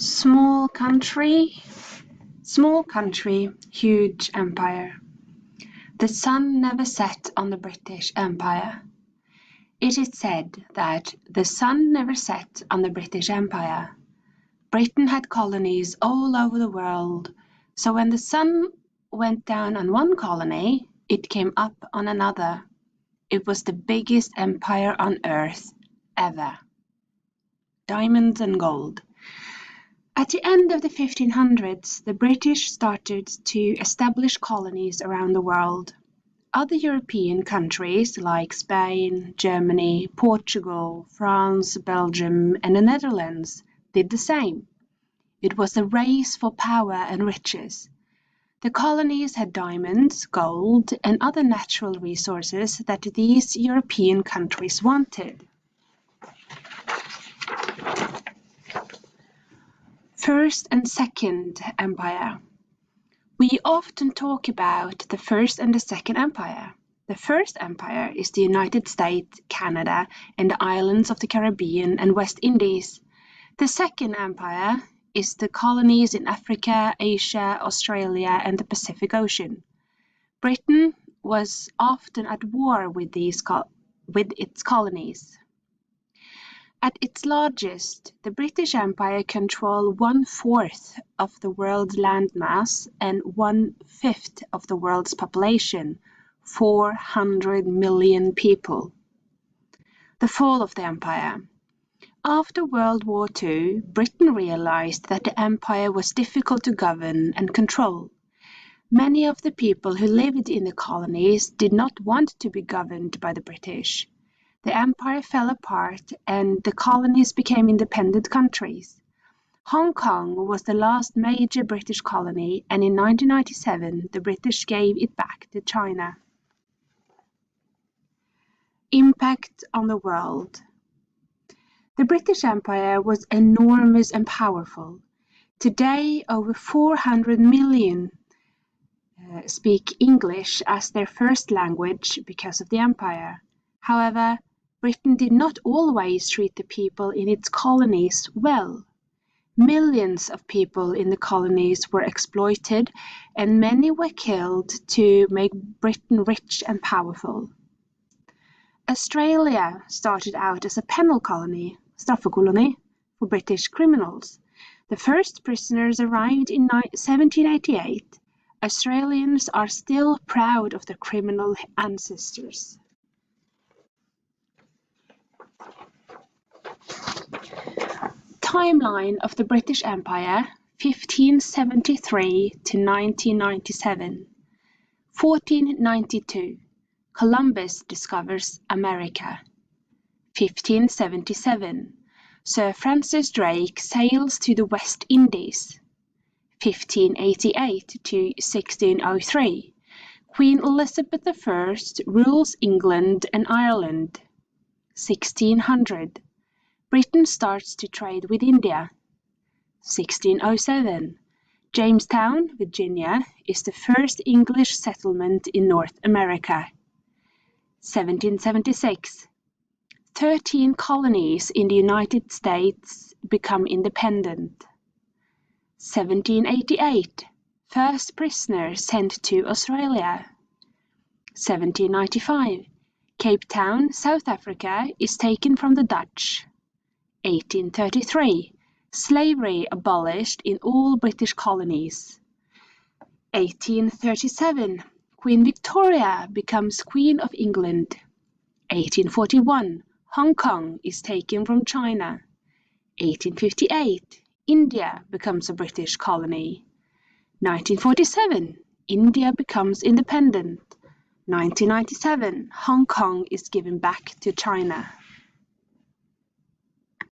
Small country, huge empire. The sun never set on the British Empire. It is said that the sun never set on the British Empire. Britain had colonies all over the world, so when the sun went down on one colony, it came up on another. It was the biggest empire on earth ever. Diamonds and gold. At the end of the 1500s, the British started to establish colonies around the world. Other European countries like Spain, Germany, Portugal, France, Belgium, and the Netherlands did the same. It was a race for power and riches. The colonies had diamonds, gold, and other natural resources that these European countries wanted. First and Second Empire. We often talk about the First and the Second Empire. The First Empire is the United States, Canada, and the islands of the Caribbean and West Indies. The Second Empire is the colonies in Africa, Asia, Australia, and the Pacific Ocean. Britain was often at war with its colonies. At its largest, the British Empire controlled 1/4 of the world's landmass and 1/5 of the world's population, 400 million people. The fall of the empire. After World War II, Britain realized that the empire was difficult to govern and control. Many of the people who lived in the colonies did not want to be governed by the British. The empire fell apart and the colonies became independent countries. Hong Kong was the last major British colony, and in 1997 the British gave it back to China. Impact on the world. The British Empire was enormous and powerful. Today, over 400 million speak English as their first language because of the empire. However, Britain did not always treat the people in its colonies well. Millions of people in the colonies were exploited, and many were killed to make Britain rich and powerful. Australia started out as a penal colony, straffekoloni, for British criminals. The first prisoners arrived in 1788. Australians are still proud of their criminal ancestors. Timeline of the British Empire, 1573 to 1997. 1492. Columbus discovers America. 1577. Sir Francis Drake sails to the West Indies. 1588 to 1603. Queen Elizabeth I rules England and Ireland. 1600. Britain starts to trade with India. 1607. Jamestown, Virginia, is the first English settlement in North America. 1776. 13 colonies in the United States become independent. 1788. First prisoner sent to Australia. 1795. Cape Town, South Africa, is taken from the Dutch. 1833. Slavery abolished in all British colonies. 1837. Queen Victoria becomes Queen of England. 1841. Hong Kong is taken from China. 1858. India becomes a British colony. 1947. India becomes independent. 1997. Hong Kong is given back to China.